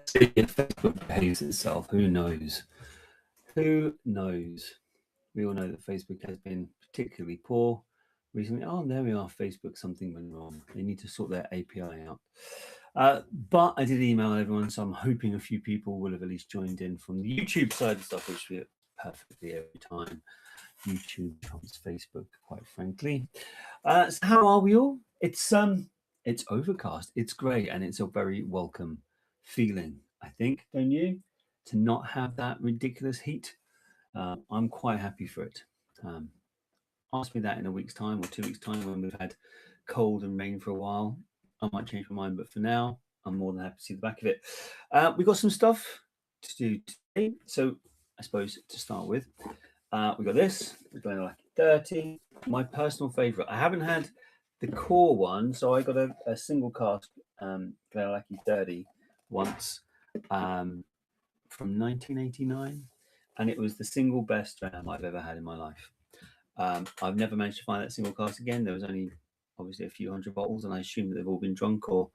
see if Facebook behaves itself. Who knows? Who knows? We all know that Facebook has been particularly poor recently. Oh, there we are. Facebook, something went wrong. They need to sort their API out. But I did email everyone, so I'm hoping a few people will have at least joined in from the YouTube side of stuff, which we perfectly every time. YouTube trumps Facebook, quite frankly. So how are we all? It's overcast, it's grey, and it's a very welcome feeling, I think, don't you? To not have that ridiculous heat. I'm quite happy for it. Ask me that in a week's time or 2 weeks' time when we've had cold and rain for a while. I might change my mind, but for now, I'm more than happy to see the back of it. We've got some stuff to do today. So I suppose to start with, we got this, the Glenallachie 30, my personal favourite. I haven't had the core one, so I got a single cask Glenallachie 30 once from 1989, and it was the single best dram I've ever had in my life. I've never managed to find that single cask again. There was only obviously a few hundred bottles, and I assume that they've all been drunk or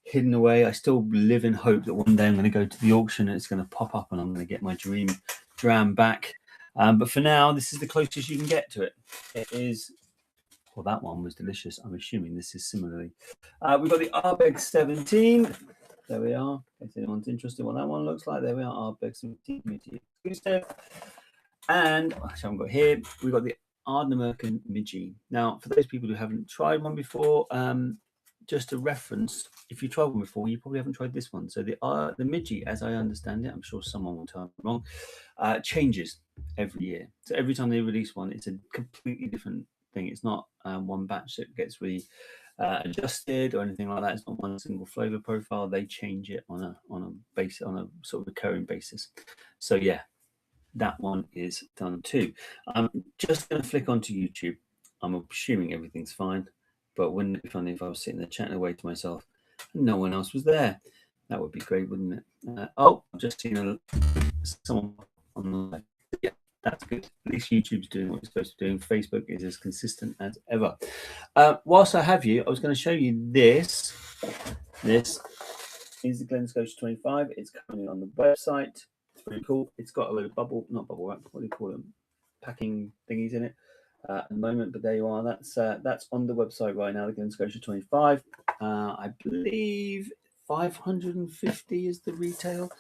hidden away. I still live in hope that one day I'm going to go to the auction and it's going to pop up and I'm going to get my dream dram back. But for now, this is the closest you can get to it. It is, well, that one was delicious. I'm assuming this is similarly. We've got the Ardbeg 17. There we are. If anyone's interested in what that one looks like, there we are. Ardbeg 17 exclusive. And actually, I haven't got here. We've got the Ardnamurchan Midgie. Now, for those people who haven't tried one before, just a reference, if you tried one before, you probably haven't tried this one. So the Midgie, as I understand it, I'm sure someone will tell me wrong, changes every year. So every time they release one, it's a completely different thing. It's not one batch that gets adjusted or anything like that. It's not one single flavor profile. They change it on a sort of recurring basis. So yeah, that one is done too. I'm just going to flick onto YouTube. I'm assuming everything's fine, but wouldn't it be funny if I was sitting there chatting away to myself and no one else was there? That would be great, wouldn't it? I've just seen someone on the live. Yeah, that's good. At least YouTube's doing what it's supposed to be doing. Facebook is as consistent as ever. Whilst I have you, I was going to show you this. This is the Glen Scotia 25. It's currently on the website. It's pretty cool. It's got a load of not bubble wrap, what do you call them? Packing thingies in it at the moment, but there you are. That's on the website right now, the Glen Scotia 25. I believe 550 is the retail.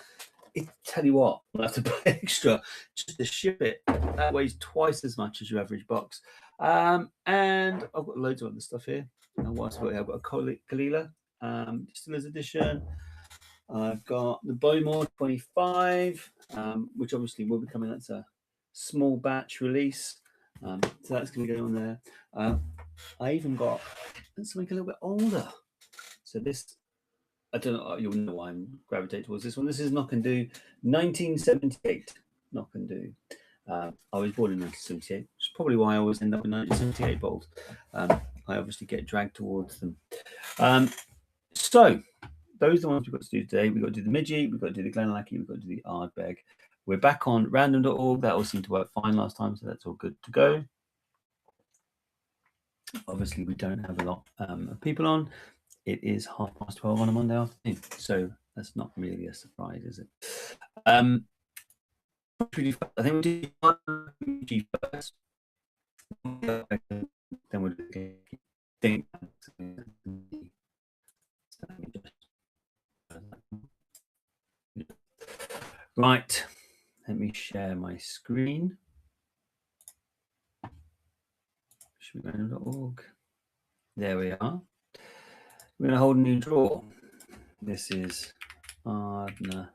Tell you what, I'll have to pay extra just to ship it. That weighs twice as much as your average box. And I've got loads of other stuff here. And what else have I got? I've got a Kalila Distillers Edition. I've got the Bowmore 25, which obviously will be coming. That's a small batch release. So that's going to go on there. I even got something a little bit older. So this, I don't know, you'll know why I'm gravitating towards this one. This is Knock and Do 1978. Knock and Do. I was born in 1978, which is probably why I always end up in 1978 bottles. I obviously get dragged towards them. So those are the ones we've got to do today. We've got to do the Midgie, we've got to do the Glenallachie, we've got to do the Ardbeg. We're back on random.org. That all seemed to work fine last time, so that's all good to go. Obviously, we don't have a lot of people on. It is 12:30 on a Monday afternoon, so that's not really a surprise, is it? I think we'll do Midgie first. Then we'll do Right, let me share my screen. Random.org. There we are. We're going to hold a new draw. This is Ardna.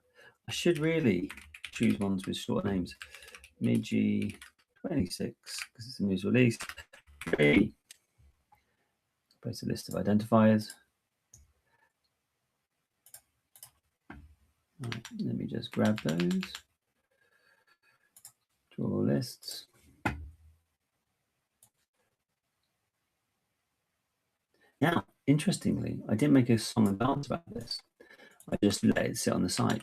I should really choose ones with short names. Midgie 26, because it's a news release. 3. Place a list of identifiers. Right, let me just grab those. Draw lists. Now, interestingly, I didn't make a song and dance about this. I just let it sit on the site.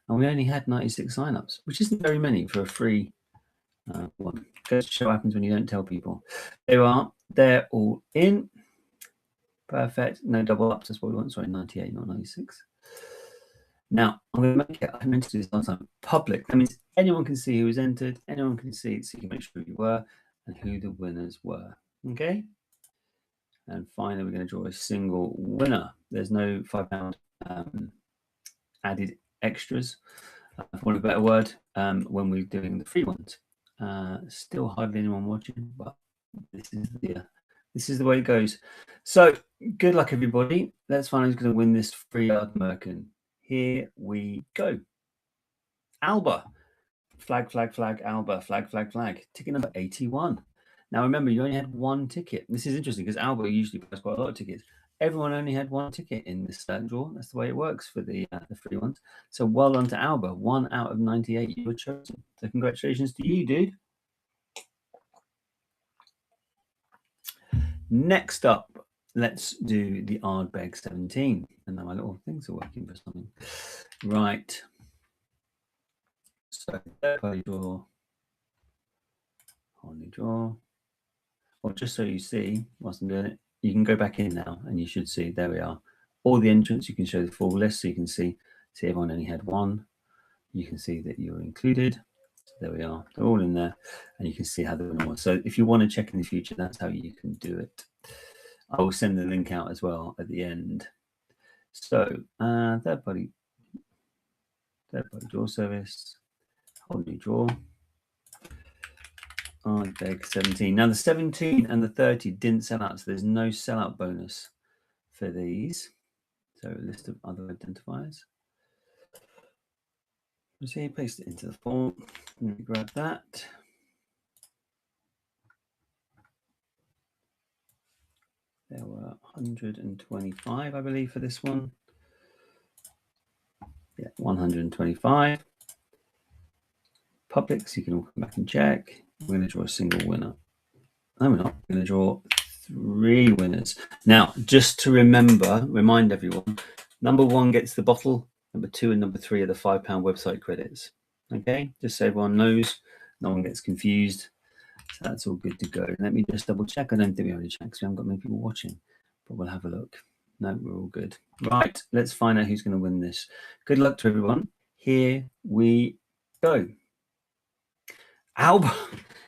And we only had 96 signups, which isn't very many for a free one. Goes to show what happens when you don't tell people. There you are. They're all in. Perfect. No double ups. That's what we want. Sorry, 98, not 96. Now, I'm going to make it, I meant to do this last time, public. That means anyone can see who was entered, anyone can see it, so you can make sure you were and who the winners were. Okay? And finally, we're going to draw a single winner. There's no £5 added extras, for want of a better word, when we're doing the free ones. Still hardly anyone watching, but this is the way it goes. So good luck, everybody. Let's find out who's going to win this free Ardnamurchan. Here we go. Alba. Flag, flag, flag, Alba. Flag, flag, flag. Ticket number 81. Now, remember, you only had one ticket. This is interesting because Alba usually buys quite a lot of tickets. Everyone only had one ticket in this draw. That's the way it works for the free ones. So well done to Alba. 1 out of 98 you were chosen. So congratulations to you, dude. Next up, let's do the Ardbeg 17. And now my little things are working for something. Right. So third party draw. Only draw. Well, just so you see, whilst I'm doing it, you can go back in now and you should see, there we are. All the entrants, you can show the full list so you can see everyone only had one. You can see that you're included. So there we are. They're all in there and you can see how the winner was. So if you want to check in the future, that's how you can do it. I will send the link out as well at the end. So third party draw service, whole new draw. Ardbeg 17. Now the 17 and the 30 didn't sell out, so there's no sellout bonus for these. So a list of other identifiers. Let's see, paste it into the form. Let me grab that. There were 125, I believe, for this one. Yeah, 125. Public, so you can all come back and check. We're going to draw a single winner. No, we're not. We're going to draw 3 winners. Now, just to remind everyone, number 1 gets the bottle, number 2 and number 3 are the £5 website credits. Okay, just so everyone knows, no one gets confused. So that's all good to go. Let me just double check. I don't think we already checked because we haven't got many people watching, but we'll have a look. No, we're all good. Right, let's find out who's going to win this. Good luck to everyone. Here we go. Alba,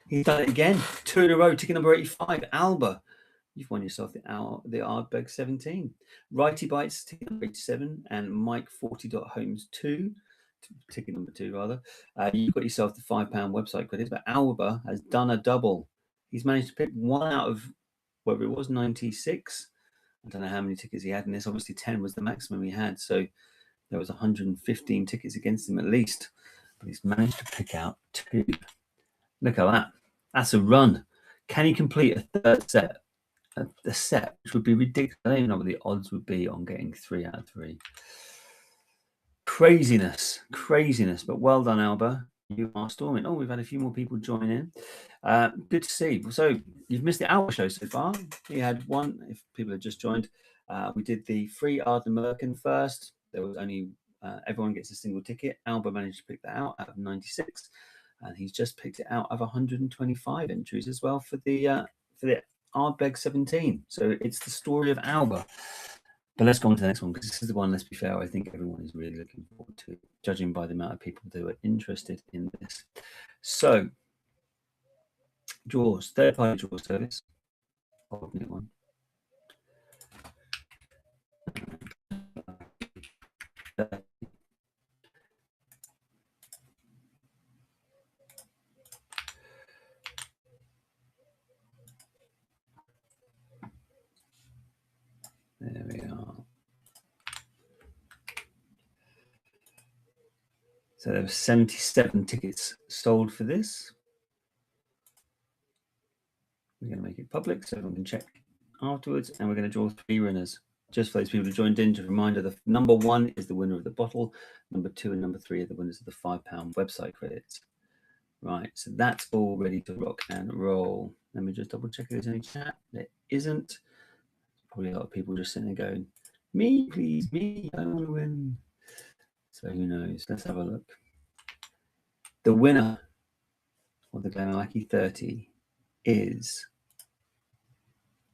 he's done it again. 2 in a row, ticket number 85. Alba, you've won yourself the Ardbeg 17. Righty Bites, ticket number 87, and Mike 40.Holmes 2, ticket number 2 rather. You've got yourself the £5 website credits, but Alba has done a double. He's managed to pick 1 out of whatever it was, 96. I don't know how many tickets he had in this. Obviously 10 was the maximum he had, so there was 115 tickets against him at least, but he's managed to pick out 2. Look at that. That's a run. Can he complete a third set? A set, which would be ridiculous. I don't even know what the odds would be on getting 3 out of 3. Craziness. But well done, Alba. You are storming. Oh, we've had a few more people join in. Good to see. So you've missed the Alba show so far. We had one, if people have just joined. We did the free Ardnamurchan first. There was only, everyone gets a single ticket. Alba managed to pick that out of 96. And he's just picked it out of 125 entries as well for the Ardbeg 17. So it's the story of Alba. But let's go on to the next one, because this is the one, let's be fair, I think everyone is really looking forward to, judging by the amount of people who are interested in this. So, draws, third-party draw service. I'll open it one. There we are. So there were 77 tickets sold for this. We're going to make it public so everyone can check afterwards, and we're going to draw 3 winners. Just for those people who joined in, just a reminder, the number 1 is the winner of the bottle, number 2 and number 3 are the winners of the £5 website credits. Right, so that's all ready to rock and roll. Let me just double check if there's any chat. There isn't. Probably a lot of people just sitting there going, me, please, me, I want to win. So who knows? Let's have a look. The winner of the Glenallachie 30 is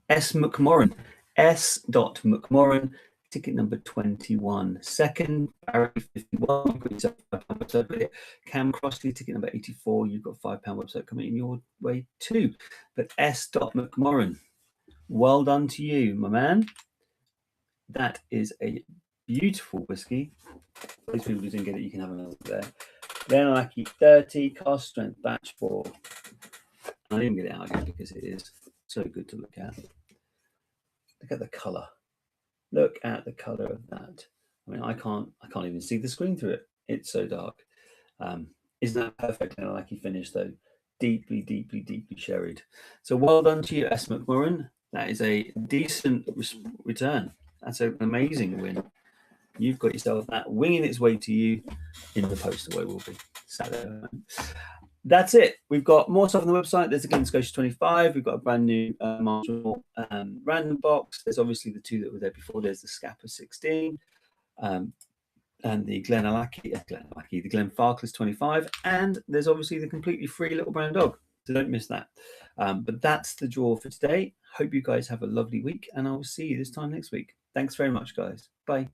S. McMorran. S. McMorran, ticket number 21. Second, Barry 51, you've got yourself a £5 website. Cam Crossley, ticket number 84, you've got £5 website coming in your way too. But S. McMorran, well done to you, my man. That is a beautiful whiskey. For those people who didn't get it, you can have another there. Glenallachie 30, cast strength batch 4. I didn't get it out again because it is so good to look at. Look at the colour. Look at the colour of that. I mean, I can't even see the screen through it. It's so dark. Isn't that perfect Glenallachie finish though? Deeply, deeply, deeply sherried. So well done to you, S. McMorran. That is a decent return. That's an amazing win. You've got yourself that winging its way to you in the post away will be Saturday. That's it. We've got more stuff on the website. There's again Scotia 25. We've got a brand new Marshall random box. There's obviously the two that were there before. There's the Scapa 16 and the Glenallachie, the Glenfarclas 25. And there's obviously the completely free little brown dog. So don't miss that. But that's the draw for today. Hope you guys have a lovely week, and I will see you this time next week. Thanks very much, guys. Bye.